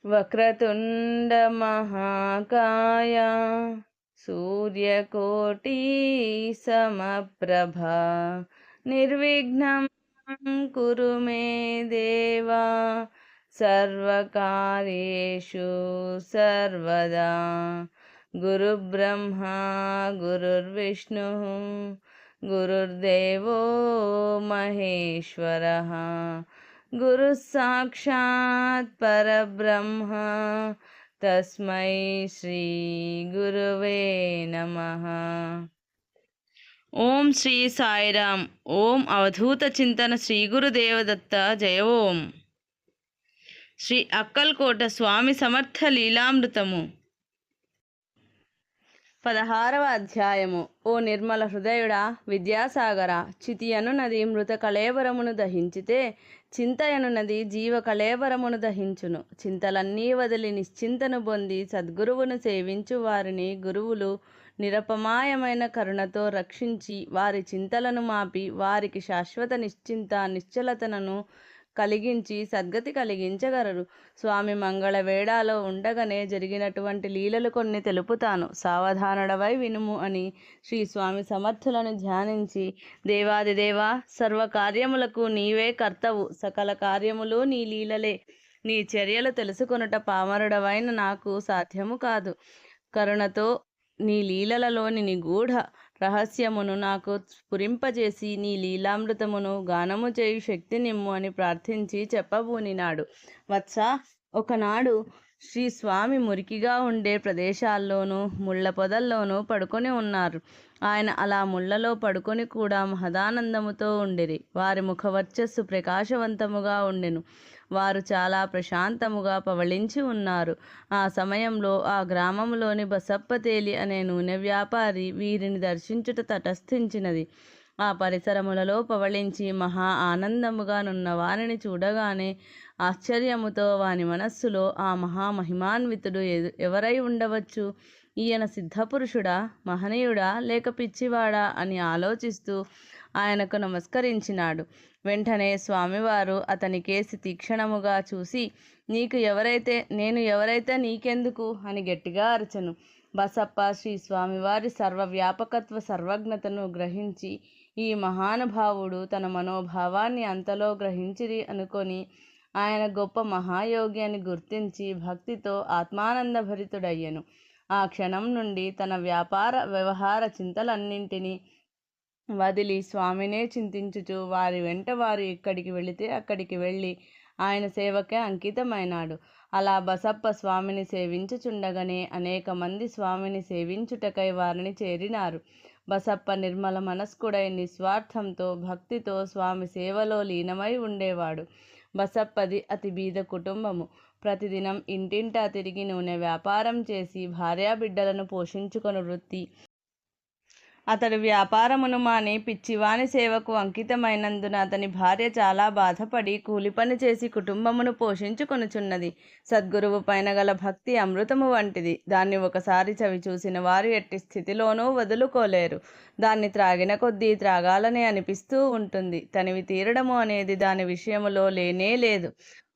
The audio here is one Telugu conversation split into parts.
వక్రతుండ మహాకాయ సూర్యకోటి సమప్రభ నిర్విఘ్నం కురు మే దేవా సర్వకార్యేషు సర్వదా. గురుబ్రహ్మ గురుర్విష్ణు గురుర్దేవో మహేశ్వరః గురు సాక్షాత్ పరబ్రహ్మ తస్మై శ్రీ గురువే నమః. ఓం శ్రీ సాయిరామ్. ఓం అవధూత చింతన శ్రీ గురుదేవదత్త జయ. ఓం శ్రీ అక్కల్కోట స్వామి సమర్థ లీలామృతము 16వ అధ్యాయము. ఓ నిర్మల హృదయుడా విద్యాసాగర, చితియనున్నది మృత కళేబరమును దహించితే చింతయనున్నది జీవ కళేబరమును దహించును. చింతలన్నీ వదిలి నిశ్చింతను పొంది సద్గురువును సేవించు వారిని గురువులు నిరపమాయమైన కరుణతో రక్షించి వారి చింతలను మాపి వారికి శాశ్వత నిశ్చింత నిశ్చలతను కలిగించి సద్గతి కలిగించగలరు. స్వామి మంగళ వేడాలో ఉండగానే జరిగినటువంటి లీలలు కొన్ని తెలుపుతాను, సావధానుడవై వినుము అని శ్రీ స్వామి సమర్థులను ధ్యానించి, దేవాదిదేవా, సర్వకార్యములకు నీవే కర్తవు, సకల కార్యములు నీ లీలలే, నీ చర్యలు తెలుసుకొనుట పామరుడవైన నాకు సాధ్యము కాదు. కరుణతో నీ లీలలలోని నిగూఢ రహస్యమును నాకు స్ఫురింపజేసి నీ లీలామృతమును గానము చేయు శక్తి నిమ్ము అని ప్రార్థించి చెప్పబూనినాడు. వత్స, ఒకనాడు శ్రీ స్వామి మురికిగా ఉండే ప్రదేశాల్లోనూ ముళ్ళ పొదల్లోనూ పడుకొని ఉన్నారు. ఆయన అలా ముళ్ళలో పడుకొని కూడా మహదానందముతో ఉండిరి. వారి ముఖవర్చస్సు ప్రకాశవంతముగా ఉండెను. వారు చాలా ప్రశాంతముగా పవళించి ఉన్నారు. ఆ సమయంలో ఆ గ్రామంలోని బసప్పతేలి అనే నూనె వ్యాపారి వీరిని దర్శించుట తటస్థించినది. ఆ పరిసరములలో పవళించి మహా ఆనందముగా నున్న వారిని చూడగానే ఆశ్చర్యముతో వాని మనస్సులో ఆ మహామహిమాన్వితుడు ఎవరై ఉండవచ్చు, ఈయన సిద్ధపురుషుడా, మహనీయుడా, లేక పిచ్చివాడా అని ఆలోచిస్తూ ఆయనకు నమస్కరించినాడు. వెంటనే స్వామివారు అతని కేసి తీక్షణముగా చూసి, నేను ఎవరైతే నీకెందుకు అని గట్టిగా అరచెను. బసప్ప శ్రీ స్వామివారి సర్వవ్యాపకత్వ సర్వజ్ఞతను గ్రహించి, ఈ మహానుభావుడు తన మనోభావాన్ని అంతలో గ్రహించిరి అనుకొని ఆయన గొప్ప మహాయోగి అని గుర్తించి భక్తితో ఆత్మానందభరితుడయ్యను. ఆ క్షణం నుండి తన వ్యవహార చింతలన్నింటినీ వదిలి స్వామినే చింతించుచు వారి వెంట వారు ఎక్కడికి వెళితే అక్కడికి వెళ్ళి ఆయన సేవకే అంకితమైనాడు. అలా బసప్ప స్వామిని సేవించుచుండగానే అనేక మంది స్వామిని సేవించుటకై వారిని చేరినారు. బసప్ప నిర్మల మనస్కుడై నిస్వార్థంతో భక్తితో స్వామి సేవలో లీనమై ఉండేవాడు. బసప్పది అతి బీద కుటుంబము. ప్రతిదినం ఇంటింటా తిరిగి నూనె వ్యాపారం చేసి భార్యాబిడ్డలను పోషించుకొని వృత్తి. అతడు వ్యాపారమును మాని పిచ్చివాని సేవకు అంకితమైనందున అతని భార్య చాలా బాధపడి కూలిపని చేసి కుటుంబమును పోషించుకొనుచున్నది. సద్గురువు పైన గల భక్తి అమృతము వంటిది. దాన్ని ఒకసారి చవి చూసిన వారు ఎట్టి స్థితిలోనూ వదులుకోలేరు. దాన్ని త్రాగిన కొద్దీ త్రాగాలని అనిపిస్తూ ఉంటుంది. తనివి తీరడము అనేది దాని విషయములో లేనే లేదు.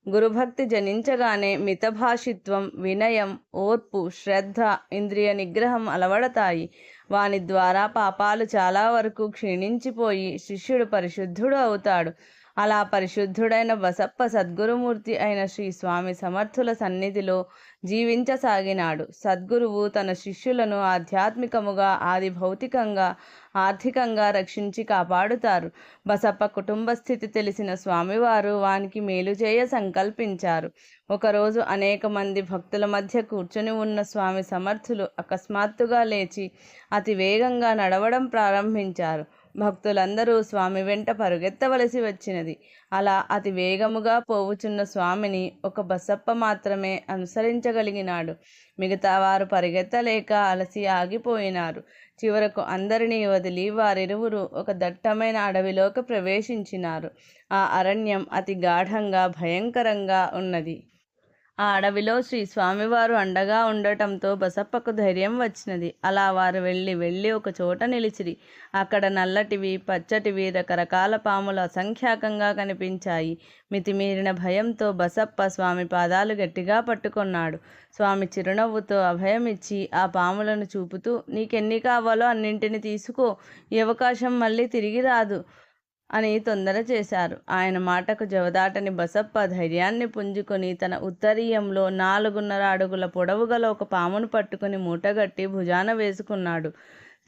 గురుభక్తి జనించగానే మితభాషిత్వం, వినయం, ఓర్పు, శ్రద్ధ, ఇంద్రియ నిగ్రహం అలవడతాయి. వాని ద్వారా పాపాలు చాలా వరకు క్షీణించిపోయి శిష్యుడు పరిశుద్ధుడు అవుతాడు. అలా పరిశుద్ధుడైన బసప్ప సద్గురుమూర్తి అయిన శ్రీ స్వామి సమర్థుల సన్నిధిలో జీవించసాగినాడు. సద్గురువు తన శిష్యులను ఆధ్యాత్మికముగా, ఆది భౌతికంగా, ఆర్థికంగా రక్షించి కాపాడుతారు. బసప్ప కుటుంబ స్థితి తెలిసిన స్వామివారు వానికి మేలు చేయ సంకల్పించారు. ఒకరోజు అనేక మంది భక్తుల మధ్య కూర్చొని ఉన్న స్వామి సమర్థులు అకస్మాత్తుగా లేచి అతి వేగంగా నడవడం ప్రారంభించారు. భక్తులందరూ స్వామి వెంట పరుగెత్తవలసి వచ్చినది. అలా అతి వేగముగా పోవుచున్న స్వామిని ఒక బసప్ప మాత్రమే అనుసరించగలిగినాడు. మిగతా వారు పరిగెత్తలేక అలసి ఆగిపోయినారు. చివరకు అందరినీ వదిలి వారిరువురు ఒక దట్టమైన అడవిలోకి ప్రవేశించినారు. ఆ అరణ్యం అతి గాఢంగా భయంకరంగా ఉన్నది. ఆ అడవిలో శ్రీ స్వామివారు అండగా ఉండటంతో బసప్పకు ధైర్యం వచ్చినది. అలా వారు వెళ్ళి ఒక చోట నిలిచిరి. అక్కడ నల్లటివి, పచ్చటివి రకరకాల పాములు అసంఖ్యాకంగా కనిపించాయి. మితిమీరిన భయంతో బసప్ప స్వామి పాదాలు గట్టిగా పట్టుకొన్నాడు. స్వామి చిరునవ్వుతో అభయమిచ్చి ఆ పాములను చూపుతూ, నీకెన్ని కావాలో అన్నింటిని తీసుకో, ఈ అవకాశం మళ్ళీ తిరిగి రాదు అని తొందర చేశారు. ఆయన మాటకు జవదాటని బసప్ప ధైర్యాన్ని పుంజుకొని తన ఉత్తరీయంలో 4.5 అడుగుల పొడవు గల ఒక పామును పట్టుకుని మూటగట్టి భుజాన వేసుకున్నాడు.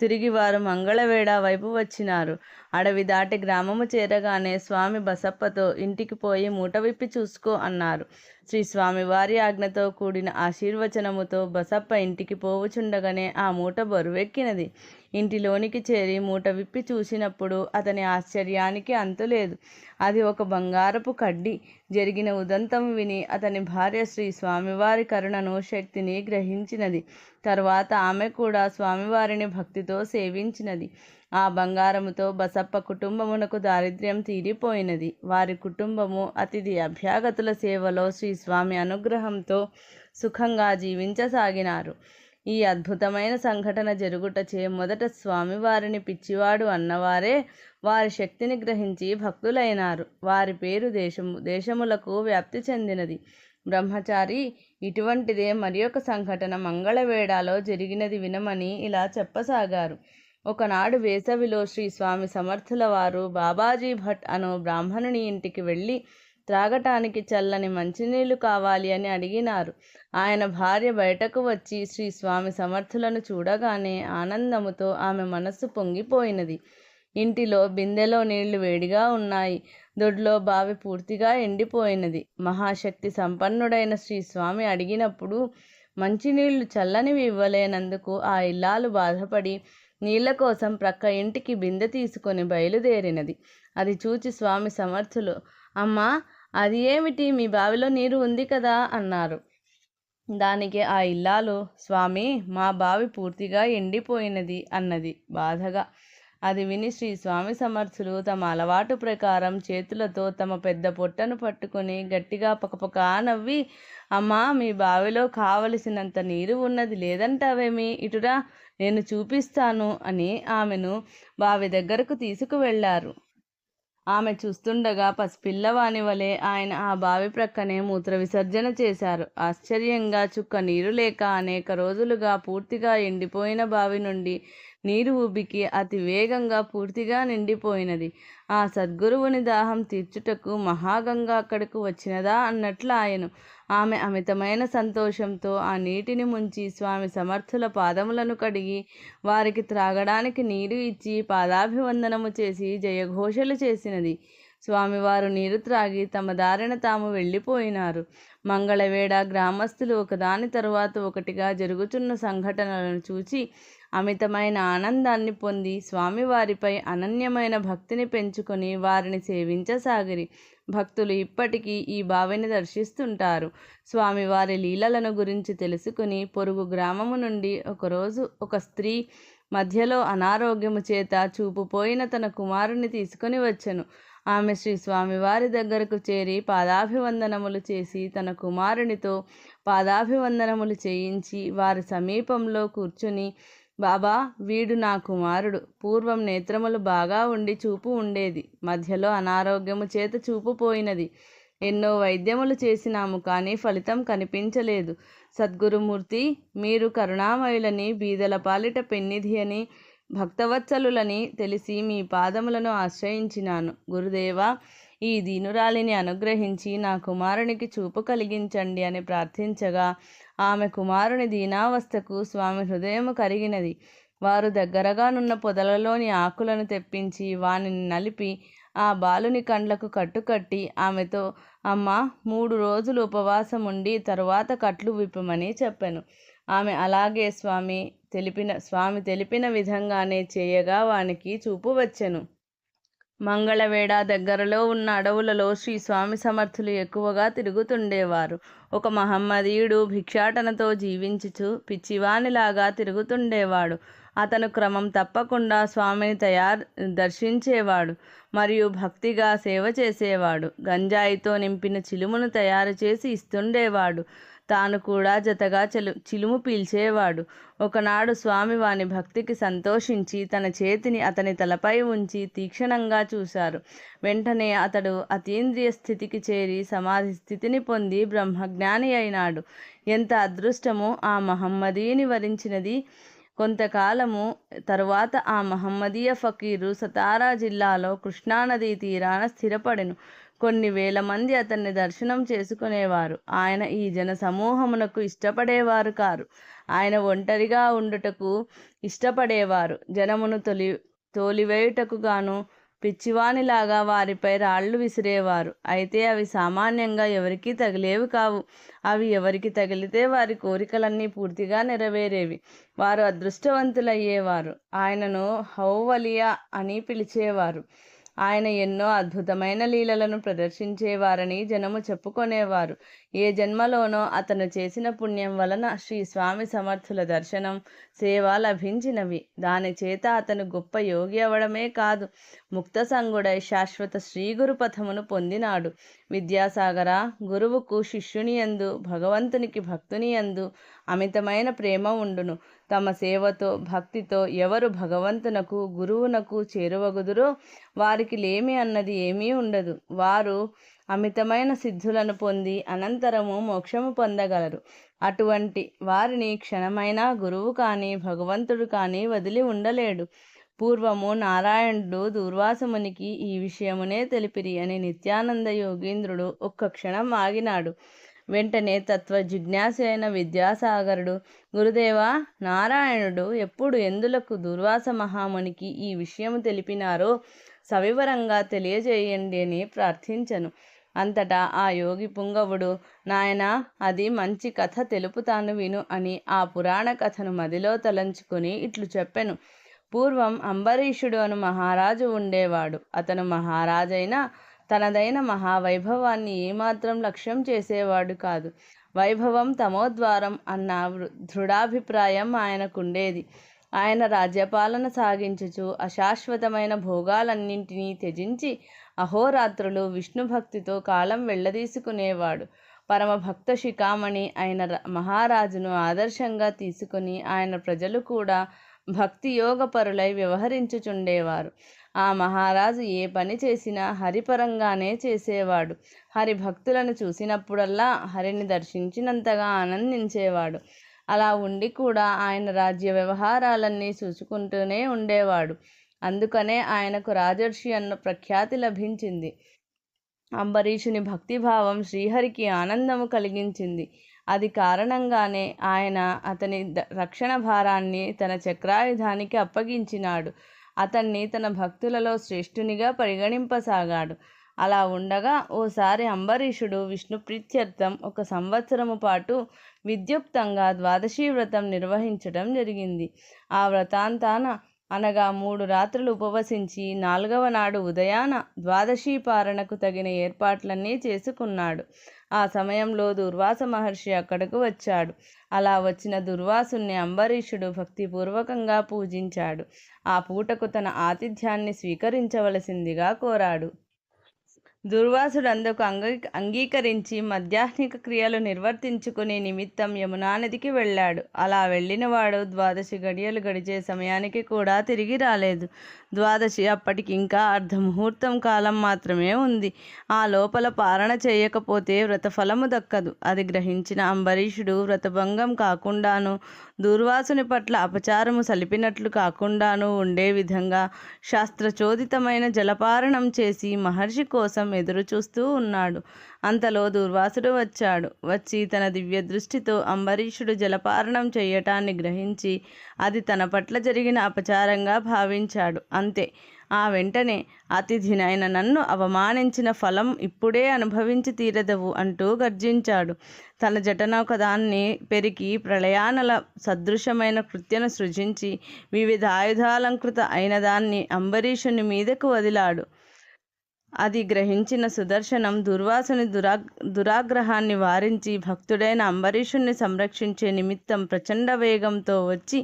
తిరిగి వారు మంగళవేడ వైపు వచ్చినారు. అడవి దాటి గ్రామము చేరగానే స్వామి బసప్పతో, ఇంటికి పోయి మూట విప్పి చూసుకో అన్నారు. శ్రీ స్వామివారి ఆజ్ఞతో కూడిన ఆశీర్వచనముతో బసప్ప ఇంటికి పోవుచుండగానే ఆ మూట బరువెక్కినది. ఇంటిలోనికి చేరి మూట విప్పి చూసినప్పుడు అతని ఆశ్చర్యానికి అంతులేదు. అది ఒక బంగారపు కడ్డి. జరిగిన ఉదంతం విని అతని భార్య శ్రీ స్వామివారి కరుణను, శక్తిని గ్రహించినది. తరువాత ఆమె కూడా స్వామివారిని భక్తితో సేవించినది. ఆ బంగారముతో బసప్ప కుటుంబమునకు దారిద్ర్యం తీరిపోయినది. వారి కుటుంబము అతిథి అభ్యాగతుల సేవలో శ్రీ స్వామి అనుగ్రహంతో సుఖంగా జీవించసాగినారు. ఈ అద్భుతమైన సంఘటన జరుగుటచే మొదట స్వామివారిని పిచ్చివాడు అన్నవారే వారి శక్తిని గ్రహించి భక్తులైనారు. వారి పేరు దేశములకు వ్యాప్తి చెందినది. బ్రహ్మచారి, ఇటువంటిదే మరి ఒక సంఘటన మంగళవేడాలో జరిగినది వినమని ఇలా చెప్పసాగారు. ఒకనాడు వేసవిలో శ్రీ స్వామి సమర్థుల వారు బాబాజీ భట్ అను బ్రాహ్మణుని ఇంటికి వెళ్ళి త్రాగటానికి చల్లని మంచినీళ్లు కావాలి అని అడిగినారు. ఆయన భార్య బయటకు వచ్చి శ్రీ స్వామి సమర్థులను చూడగానే ఆనందముతో ఆమె మనస్సు పొంగిపోయినది. ఇంటిలో బిందెలో నీళ్లు వేడిగా ఉన్నాయి. దొడ్లో బావి పూర్తిగా ఎండిపోయినది. మహాశక్తి సంపన్నుడైన శ్రీ స్వామి అడిగినప్పుడు మంచినీళ్లు చల్లనివి ఇవ్వలేనందుకు ఆ ఇల్లాలు బాధపడి నీళ్ల కోసం ప్రక్క ఇంటికి బిందె తీసుకొని బయలుదేరినది. అది చూచి స్వామి సమర్థులు, అమ్మా, అది ఏమిటి, మీ బావిలో నీరు ఉంది కదా అన్నారు. దానికి ఆ ఇల్లాలు, స్వామి, మా బావి పూర్తిగా ఎండిపోయినది అన్నది బాధగా. అది విని శ్రీ స్వామి సమర్థులు తమ అలవాటు ప్రకారం చేతులతో తమ పెద్ద పొట్టను పట్టుకొని గట్టిగా పకపకా నవ్వి, అమ్మా, మీ బావిలో కావలసినంత నీరు ఉన్నది, లేదంటావేమి, ఇటురా, నేను చూపిస్తాను అని ఆమెను బావి దగ్గరకు తీసుకువెళ్లారు. ఆమె చూస్తుండగా పసిపిల్లవాని వలె ఆయన ఆ బావి ప్రక్కనే మూత్ర విసర్జన చేశారు. ఆశ్చర్యంగా చుక్క నీరు లేక అనేక రోజులుగా పూర్తిగా ఎండిపోయిన బావి నుండి నీరు ఉబికి అతి వేగంగా పూర్తిగా నిండిపోయినది. ఆ సద్గురువుని దాహం తీర్చుటకు మహాగంగ అక్కడకు వచ్చినదా అన్నట్లు ఆయను. ఆమె అమితమైన సంతోషంతో ఆ నీటిని ముంచి స్వామి సమర్థుల పాదములను కడిగి వారికి త్రాగడానికి నీరు ఇచ్చి పాదాభివందనము చేసి జయఘోషలు చేసినది. స్వామివారు నీరు త్రాగి తమ దారిన తాము వెళ్ళిపోయినారు. మంగళవేడ గ్రామస్తులు ఒకదాని తరువాత ఒకటిగా జరుగుతున్న సంఘటనలను చూచి అమితమైన ఆనందాన్ని పొంది స్వామివారిపై అనన్యమైన భక్తిని పెంచుకొని వారిని సేవించసాగిరి. భక్తులు ఇప్పటికీ ఈ బావిని దర్శిస్తుంటారు. స్వామివారి లీలలను గురించి తెలుసుకుని పొరుగు గ్రామము నుండి ఒకరోజు ఒక స్త్రీ మధ్యలో అనారోగ్యము చేత చూపుపోయిన తన కుమారుని తీసుకొని వచ్చెను. ఆమె శ్రీ స్వామివారి దగ్గరకు చేరి పాదాభివందనములు చేసి తన కుమారునితో పాదాభివందనములు చేయించి వారి సమీపంలో కూర్చుని, బాబా, వీడు నా కుమారుడు. పూర్వం నేత్రములు బాగా ఉండి చూపు ఉండేది. మధ్యలో అనారోగ్యము చేత చూపు పోయినది. ఎన్నో వైద్యములు చేసినాము, కానీ ఫలితం కనిపించలేదు. సద్గురుమూర్తి, మీరు కరుణామయులని, బీదల పాలిట పెన్నిధి అని, భక్తవత్సలులని తెలిసి మీ పాదములను ఆశ్రయించినాను. గురుదేవా, ఈ దీనురాలిని అనుగ్రహించి నా కుమారునికి చూపు కలిగించండి అని ప్రార్థించగా ఆమె కుమారుని దీనావస్థకు స్వామి హృదయము కరిగినది. వారు దగ్గరగానున్న పొదలలోని ఆకులను తెప్పించి వానిని నలిపి ఆ బాలుని కండ్లకు కట్టుకట్టి ఆమెతో, అమ్మ, 3 రోజులు ఉపవాసం ఉండి తరువాత కట్లు విప్పమని చెప్పాను. ఆమె అలాగే స్వామి తెలిపిన విధంగానే చేయగా వానికి చూపు వచ్చెను. మంగళవేడ దగ్గరలో ఉన్న అడవులలో శ్రీ స్వామి సమర్థులు ఎక్కువగా తిరుగుతుండేవారు. ఒక మహమ్మదీయుడు భిక్షాటనతో జీవించుచు పిచ్చివానిలాగా తిరుగుతుండేవాడు. అతను క్రమం తప్పకుండా స్వామిని దర్శించేవాడు మరియు భక్తిగా సేవ చేసేవాడు. గంజాయితో నింపిన చిలుమును తయారు చేసి ఇస్తుండేవాడు. తాను కూడా జతగా చిలుము పీల్చేవాడు. ఒకనాడు స్వామి వాని భక్తికి సంతోషించి తన చేతిని అతని తలపై ఉంచి తీక్షణంగా చూశారు. వెంటనే అతడు అతీంద్రియ స్థితికి చేరి సమాధి స్థితిని పొంది బ్రహ్మజ్ఞాని అయినాడు. ఎంత అదృష్టమో ఆ మహమ్మదీని వరించినది. కొంతకాలము తరువాత ఆ మహమ్మదీయ ఫకీరు సతారా జిల్లాలో కృష్ణానదీ తీరాన స్థిరపడెను. కొన్ని వేల మంది అతన్ని దర్శనం చేసుకునేవారు. ఆయన ఈ జన సమూహమునకు ఇష్టపడేవారు కారు. ఆయన ఒంటరిగా ఉండుటకు ఇష్టపడేవారు. జనమును తోలివేయుటకు గాను పిచ్చివానిలాగా వారిపై రాళ్లు విసిరేవారు. అయితే అవి సామాన్యంగా ఎవరికీ తగిలేవి కావు. అవి ఎవరికి తగిలితే వారి కోరికలన్నీ పూర్తిగా నెరవేరేవి. వారు అదృష్టవంతులయ్యేవారు. ఆయనను హౌవలియా అని పిలిచేవారు. ఆయన ఎన్నో అద్భుతమైన లీలలను ప్రదర్శించేవారని జనము చెప్పుకొనేవారు. ఏ జన్మలోనో అతను చేసిన పుణ్యం వలన శ్రీ స్వామి సమర్థుల దర్శనం, సేవ లభించినవి. దాని చేత అతను గొప్ప యోగి అవడమే కాదు, ముక్త సంగుడై శాశ్వత శ్రీగురు పథమును పొందినాడు. విద్యాసాగర, గురువుకు శిష్యుని యందు, భగవంతునికి భక్తుని యందు అమితమైన ప్రేమ ఉండును. తమ సేవతో భక్తితో ఎవరు భగవంతునకు గురువునకు చేరువగుదురో వారికి లేమి అన్నది ఏమీ ఉండదు. వారు అమితమైన సిద్ధులను పొంది అనంతరము మోక్షము పొందగలరు. అటువంటి వారిని క్షణమైనా గురువు కానీ భగవంతుడు కానీ వదిలి ఉండలేడు. పూర్వము నారాయణుడు దూర్వాసమునికి ఈ విషయమునే తెలిపిరి అని నిత్యానంద యోగీంద్రుడు ఒక్క క్షణం ఆగినాడు. వెంటనే తత్వ జిజ్ఞాసి అయిన విద్యాసాగరుడు, గురుదేవా, నారాయణుడు ఎప్పుడు ఎందులకు దూర్వాస మహామునికి ఈ విషయము తెలిపినారో సవివరంగా తెలియజేయండి అని ప్రార్థించను. అంతటా ఆ యోగి పుంగవుడు, నాయనా, అది మంచి కథ తెలుపుతాను విను అని ఆ పురాణ కథను మదిలో తలంచుకొని ఇట్లు చెప్పెను. పూర్వం అంబరీషుడు అను మహారాజు ఉండేవాడు. అతను మహారాజైన తనదైన మహావైభవాన్ని ఏమాత్రం లక్ష్యం చేసేవాడు కాదు. వైభవం తమోద్వారం అన్న దృఢాభిప్రాయం ఆయనకుండేది. ఆయన రాజ్యపాలన సాగించుచు అశాశ్వతమైన భోగాలన్నింటినీ త్యజించి అహోరాత్రులు విష్ణుభక్తితో కాలం వెళ్ళదీసుకునేవాడు. పరమభక్త శిఖామణి అయిన మహారాజును ఆదర్శంగా తీసుకుని ఆయన ప్రజలు కూడా భక్తి యోగపరులై వ్యవహరించుచుండేవారు. ఆ మహారాజు ఏ పని చేసినా హరిపరంగానే చేసేవాడు. హరి భక్తులను చూసినప్పుడల్లా హరిని దర్శించినంతగా ఆనందించేవాడు. అలా ఉండి కూడా ఆయన రాజ్య వ్యవహారాలన్నీ చూసుకుంటూనే ఉండేవాడు. అందుకనే ఆయనకు రాజర్షి అన్న ప్రఖ్యాతి లభించింది. అంబరీషుని భక్తిభావం శ్రీహరికి ఆనందము కలిగించింది. అది కారణంగానే ఆయన అతని రక్షణ భారాన్ని తన చక్రాయుధానికి అప్పగించినాడు. అతన్ని తన భక్తులలో శ్రేష్ఠునిగా పరిగణింపసాగాడు. అలా ఉండగా ఓసారి అంబరీషుడు విష్ణు ప్రీత్యర్థం 1 సంవత్సరము పాటు విద్యుక్తంగా ద్వాదశీ వ్రతం నిర్వహించడం జరిగింది. ఆ వ్రతాంతాన అనగా 3 రాత్రులు ఉపవసించి 4వ నాడు ఉదయాన ద్వాదశీ పారణకు తగిన ఏర్పాట్లన్నీ చేసుకున్నాడు. ఆ సమయంలో దుర్వాస మహర్షి అక్కడకు వచ్చాడు. అలా వచ్చిన దుర్వాసుని అంబరీషుడు భక్తిపూర్వకంగా పూజించాడు. ఆ పూటకు తన ఆతిథ్యాన్ని స్వీకరించవలసిందిగా కోరాడు. దుర్వాసుడు అందుకు అంగీకరించి మధ్యాహ్నిక క్రియలు నిర్వర్తించుకునే నిమిత్తం యమునా నదికి వెళ్ళాడు. అలా వెళ్ళినవాడు 12 గడియలు గడిచే సమయానికి కూడా తిరిగి రాలేదు. ద్వాదశి అప్పటికి ఇంకా అర్ధముహూర్తం కాలం మాత్రమే ఉంది. ఆ లోపల పారణ చేయకపోతే వ్రతఫలము దక్కదు. అది గ్రహించిన అంబరీషుడు వ్రతభంగం కాకుండాను దూర్వాసుని పట్ల అపచారము సలిపినట్లు కాకుండాను ఉండే విధంగా శాస్త్రచోదితమైన జలపారణం చేసి మహర్షి కోసం ఎదురు చూస్తూ ఉన్నాడు. అంతలో దూర్వాసుడు వచ్చాడు. వచ్చి తన దివ్య దృష్టితో అంబరీషుడు జలపారణం చేయటాన్ని గ్రహించి అది తన పట్ల జరిగిన అపచారంగా భావించాడు. అంతే. ఆ వెంటనే అతిథినైన నన్ను అవమానించిన ఫలం ఇప్పుడే అనుభవించి తీరదవు అంటూ గర్జించాడు. తన జటనొకదాన్ని పెరికి ప్రళయానల సదృశమైన కృత్యను సృజించి వివిధ ఆయుధాలంకృత అయిన దాన్ని అంబరీషుని మీదకు వదిలాడు. అది గ్రహించిన సుదర్శనం దుర్వాసుని దురాగ్రహాన్ని వారించి భక్తుడైన అంబరీషుణ్ణి సంరక్షించే నిమిత్తం ప్రచండ వేగంతో వచ్చి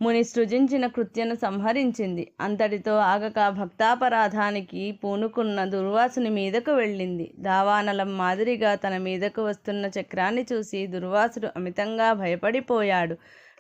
ముని సృజించిన కృత్యను సంహరించింది. అంతటితో ఆగక భక్తాపరాధానికి పూనుకున్న దుర్వాసుని మీదకు వెళ్ళింది. దావానలం మాదిరిగా తన మీదకు వస్తున్న చక్రాన్ని చూసి దుర్వాసుడు అమితంగా భయపడిపోయాడు.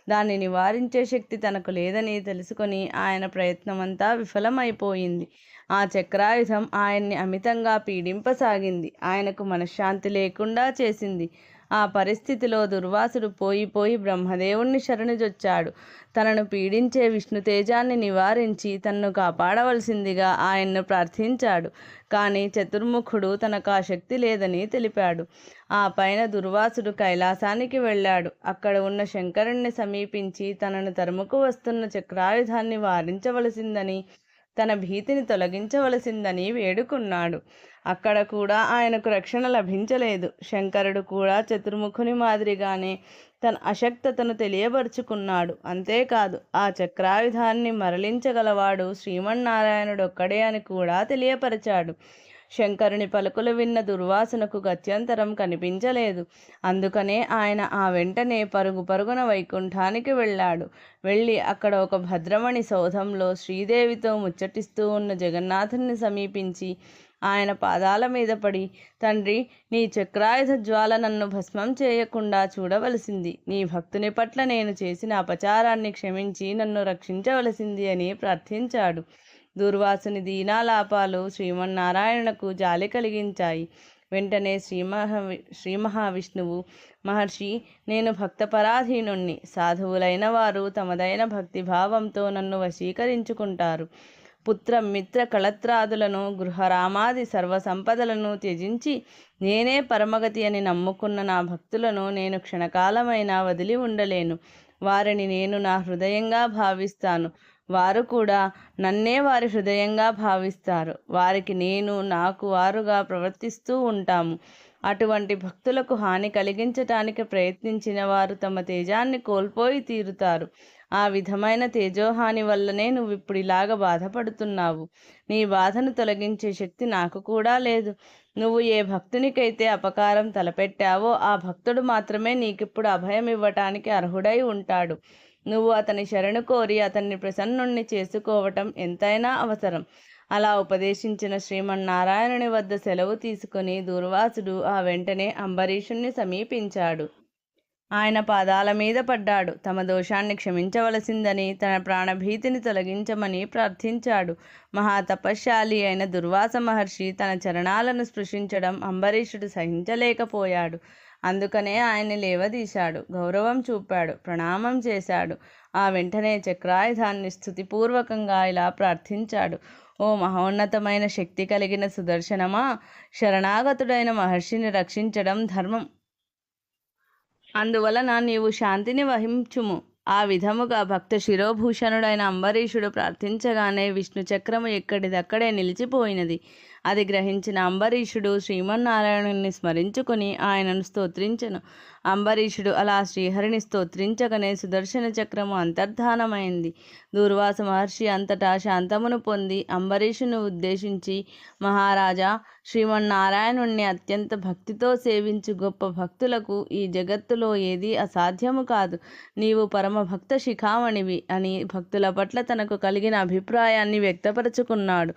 దాన్ని నివారించే శక్తి తనకు లేదని తెలుసుకొని ఆయన ప్రయత్నమంతా విఫలమైపోయింది. ఆ చక్రాయుధం ఆయన్ని అమితంగా పీడింపసాగింది. ఆయనకు మనశ్శాంతి లేకుండా చేసింది. ఆ పరిస్థితిలో దుర్వాసుడు పోయి బ్రహ్మదేవుణ్ణి శరణుజొచ్చాడు. తనను పీడించే విష్ణుతేజాన్ని నివారించి తన్ను కాపాడవలసిందిగా ఆయన్ను ప్రార్థించాడు. కానీ చతుర్ముఖుడు తనకు ఆ శక్తి లేదని తెలిపాడు. ఆ పైన దుర్వాసుడు కైలాసానికి వెళ్ళాడు. అక్కడ ఉన్న శంకరుణ్ణి సమీపించి తనను తరుముకు వస్తున్న చక్రాయుధాన్ని వారించవలసిందని, తన భీతిని తొలగించవలసిందని వేడుకున్నాడు. అక్కడ కూడా ఆయనకు రక్షణ లభించలేదు. శంకరుడు కూడా చతుర్ముఖుని మాదిరిగానే తన అశక్తతను తెలియబరుచుకున్నాడు. అంతేకాదు ఆ చక్రాయుధాన్ని మరలించగలవాడు శ్రీమన్నారాయణుడొక్కడే అని కూడా తెలియపరిచాడు. శంకరుని పలుకులు విన్న దుర్వాసునకు గత్యంతరం కనిపించలేదు. అందుకనే ఆయన ఆ వెంటనే పరుగున వైకుంఠానికి వెళ్ళాడు. వెళ్ళి అక్కడ ఒక భద్రమణి సౌధంలో శ్రీదేవితో ముచ్చటిస్తూ ఉన్న జగన్నాథుని సమీపించి ఆయన పాదాల మీద పడి, తండ్రి, నీ చక్రాయుధ జ్వాల నన్ను భస్మం చేయకుండా చూడవలసింది. నీ భక్తుని పట్ల నేను చేసిన అపచారాన్ని క్షమించి నన్ను రక్షించవలసింది అని ప్రార్థించాడు. దుర్వాసుని దీనాలాపాలు శ్రీమన్నారాయణకు జాలి కలిగించాయి. వెంటనే శ్రీ మహావిష్ణువు, మహర్షి, నేను భక్తపరాధీనుణ్ణి. సాధువులైన వారు తమదైన భక్తిభావంతో నన్ను వశీకరించుకుంటారు. పుత్ర మిత్ర కళత్రాదులను గృహరామాది సర్వసంపదలను త్యజించి నేనే పరమగతి అని నమ్ముకున్న నా భక్తులను నేను క్షణకాలమైనా వదిలి ఉండలేను. వారిని నేను నా హృదయంగా భావిస్తాను. వారు కూడా నన్నే వారి హృదయంగా భావిస్తారు. వారికి నేను నాకు వారుగా ప్రవర్తిస్తూ ఉంటాము. అటువంటి భక్తులకు హాని కలిగించటానికి ప్రయత్నించిన వారు తమ తేజాన్ని కోల్పోయి తీరుతారు. ఆ విధమైన తేజోహాని వల్లనే నువ్వు ఇప్పుడు ఇలాగ బాధపడుతున్నావు. నీ బాధను తొలగించే శక్తి నాకు కూడా లేదు. నువ్వు ఏ భక్తునికైతే అపకారం తలపెట్టావో ఆ భక్తుడు మాత్రమే నీకిప్పుడు అభయం ఇవ్వటానికి అర్హుడై ఉంటాడు. నువ్వు అతని శరణు కోరి అతన్ని ప్రసన్నుణ్ణి చేసుకోవటం ఎంతైనా అవసరం. అలా ఉపదేశించిన శ్రీమన్నారాయణుని వద్ద సెలవు తీసుకుని దుర్వాసుడు ఆ వెంటనే అంబరీషుణ్ణి సమీపించాడు. ఆయన పాదాల మీద పడ్డాడు. తమ దోషాన్ని క్షమించవలసిందని, తన ప్రాణభీతిని తొలగించమని ప్రార్థించాడు. మహాతపశ్శాలి అయిన దుర్వాస మహర్షి తన చరణాలను స్పృశించడం అంబరీషుడు సహించలేకపోయాడు. అందుకనే ఆయన్ని లేవదీశాడు, గౌరవం చూపాడు, ప్రణామం చేశాడు. ఆ వెంటనే చక్రాయుధాన్ని స్తుతిపూర్వకంగా ఇలా ప్రార్థించాడు. ఓ మహోన్నతమైన శక్తి కలిగిన సుదర్శనమా, శరణాగతుడైన మహర్షిని రక్షించడం ధర్మం. అందువలన నీవు శాంతిని వహించుము. ఆ విధముగా భక్త శిరోభూషణుడైన అంబరీషుడు ప్రార్థించగానే విష్ణు చక్రము ఎక్కడిదక్కడే నిలిచిపోయినది. అది గ్రహించిన అంబరీషుడు శ్రీమన్నారాయణుని స్మరించుకుని ఆయనను స్తోత్రించెను. అంబరీషుడు అలా శ్రీహరిని స్తోత్రించగానే సుదర్శన చక్రము అంతర్ధానమైంది. దూర్వాస మహర్షి అంతటా శాంతమును పొంది అంబరీషుని ఉద్దేశించి, మహారాజా, శ్రీమన్నారాయణుణ్ణి అత్యంత భక్తితో సేవించు గొప్ప భక్తులకు ఈ జగత్తులో ఏదీ అసాధ్యము కాదు. నీవు పరమభక్త శిఖామణివి అని భక్తుల పట్ల తనకు కలిగిన అభిప్రాయాన్ని వ్యక్తపరుచుకున్నాడు.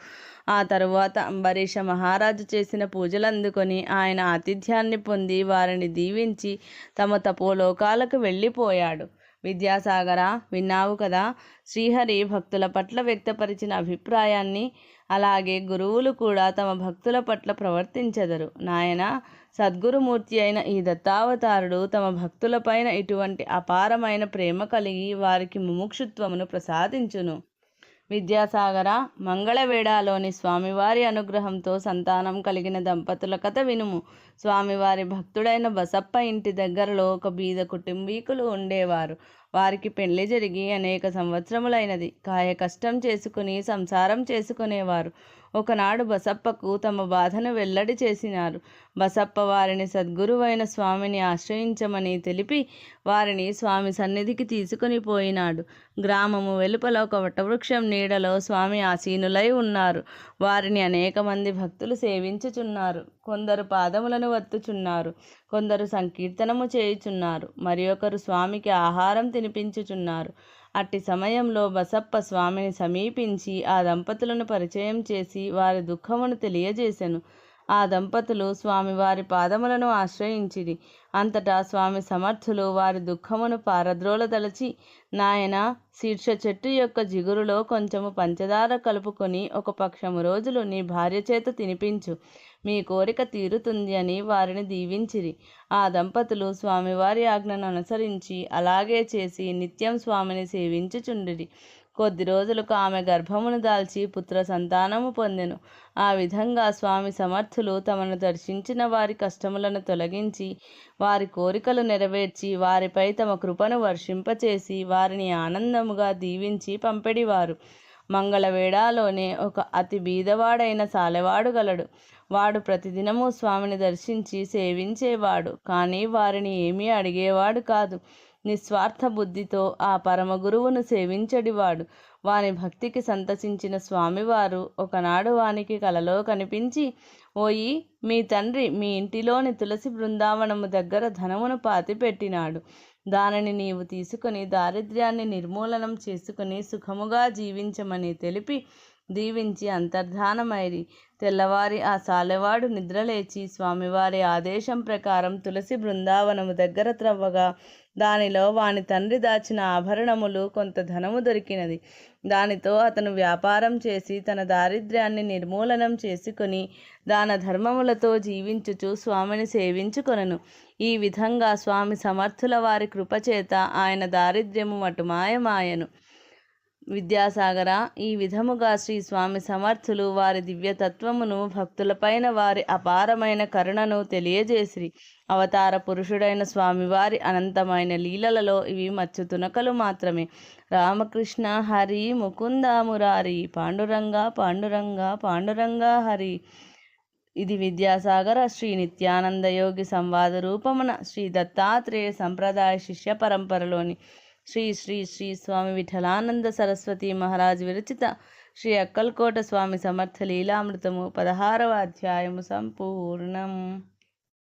ఆ తరువాత అంబరీష మహారాజు చేసిన పూజలు అందుకొని ఆయన ఆతిథ్యాన్ని పొంది వారిని దీవించి తమ తపోలోకాలకు వెళ్ళిపోయాడు. విద్యాసాగర, విన్నావు కదా శ్రీహరి భక్తుల పట్ల వ్యక్తపరిచిన అభిప్రాయాన్ని. అలాగే గురువులు కూడా తమ భక్తుల పట్ల ప్రవర్తించెదరు. నాయన, సద్గురుమూర్తి అయిన ఈ దత్తావతారుడు తమ భక్తులపైన ఇటువంటి అపారమైన ప్రేమ కలిగి వారికి ముముక్షుత్వమును ప్రసాదించును. విద్యాసాగర, మంగళవేడాలోని స్వామివారి అనుగ్రహంతో సంతానం కలిగిన దంపతుల కథ వినుము. స్వామివారి భక్తుడైన బసప్ప ఇంటి దగ్గరలో ఒక బీద కుటుంబీకులు ఉండేవారు. వారికి పెళ్లి జరిగి అనేక సంవత్సరములైనది. కాయ కష్టం చేసుకుని సంసారం చేసుకునేవారు. ఒకనాడు బసప్పకు తమ బాధను వెల్లడి చేసినారు. బసప్ప వారిని సద్గురువైన స్వామిని ఆశ్రయించమని తెలిపి వారిని స్వామి సన్నిధికి తీసుకుని పోయినాడు. గ్రామము వెలుపల ఒక వటవృక్షం నీడలో స్వామి ఆసీనులై ఉన్నారు. వారిని అనేక మంది భక్తులు సేవించుచున్నారు. కొందరు పాదములను వత్తుచున్నారు, కొందరు సంకీర్తనము చేయుచున్నారు, మరి ఒకరు స్వామికి ఆహారం తినిపించుచున్నారు. అట్టి సమయంలో బసప్ప స్వామిని సమీపించి ఆ దంపతులను పరిచయం చేసి వారి దుఃఖమును తెలియజేసెను. ఆ దంపతులు స్వామివారి పాదములను ఆశ్రయించిరి. అంతటా స్వామి సమర్థులు వారి దుఃఖమును పారద్రోలదలచి, నాయనా, శీర్ష చెట్టు యొక్క జిగురులో కొంచెము పంచదార కలుపుకొని ఒక పక్షము రోజులు నీ భార్య చేత తినిపించు, మీ కోరిక తీరుతుంది అని వారిని దీవించిరి. ఆ దంపతులు స్వామివారి ఆజ్ఞను అనుసరించి అలాగే చేసి నిత్యం స్వామిని సేవించుచుండిరి. కొద్ది రోజులకు ఆమె గర్భమును దాల్చి పుత్ర సంతానము పొందెను. ఆ విధంగా స్వామి సమర్థులు తమను దర్శించిన వారి కష్టములను తొలగించి, వారి కోరికలు నెరవేర్చి, వారిపై తమ కృపను వర్షింపచేసి, వారిని ఆనందముగా దీవించి పంపెడివారు. మంగళవేళలోనే ఒక అతి బీదవాడైన సాలెవాడు గలడు. వాడు ప్రతిదినము స్వామిని దర్శించి సేవించేవాడు, కానీ వారిని ఏమీ అడిగేవాడు కాదు. నిస్వార్థ బుద్ధితో ఆ పరమ గురువును సేవించడివాడు. వాని భక్తికి సంతసించిన స్వామివారు ఒకనాడు వానికి కలలో కనిపించి, ఓయి, మీ తండ్రి మీ ఇంటిలోని తులసి బృందావనము దగ్గర ధనమును పాతిపెట్టినాడు. దానిని నీవు తీసుకుని దారిద్ర్యాన్ని నిర్మూలనం చేసుకుని సుఖముగా జీవించమని తెలిపి దీవించి అంతర్ధానమైరి. తెల్లవారి ఆ సాలెవాడు నిద్రలేచి స్వామివారి ఆదేశం ప్రకారం తులసి బృందావనము దగ్గర త్రవ్వగా దానిలో వాని తండ్రి దాచిన ఆభరణములు కొంత ధనము దొరికినది. దానితో అతను వ్యాపారం చేసి తన దారిద్ర్యాన్ని నిర్మూలనం చేసుకుని దాన ధర్మములతో జీవించుచు స్వామిని సేవించుకొనెను. ఈ విధంగా స్వామి సమర్థుల వారి కృపచేత ఆయన దారిద్ర్యము మటుమాయమాయెను. విద్యాసాగర, ఈ విధముగా శ్రీ స్వామి సమర్థులు వారి దివ్యతత్వమును భక్తులపైన వారి అపారమైన కరుణను తెలియజేసిరి. అవతార పురుషుడైన స్వామివారి అనంతమైన లీలలలో ఇవి మచ్చుతునకలు మాత్రమే. రామకృష్ణ హరి ముకుంద మురారి, పాండురంగ పాండురంగ పాండురంగ హరి. ఇది విద్యాసాగర శ్రీ నిత్యానంద యోగి సంవాద రూపమున శ్రీ దత్తాత్రేయ సంప్రదాయ శిష్య పరంపరలోని శ్రీ శ్రీ శ్రీ స్వామి విఠలానంద సరస్వతి మహారాజ్ విరచిత శ్రీ అక్కల్కోట స్వామి సమర్థ లీలామృతము 16వ అధ్యాయము సంపూర్ణం.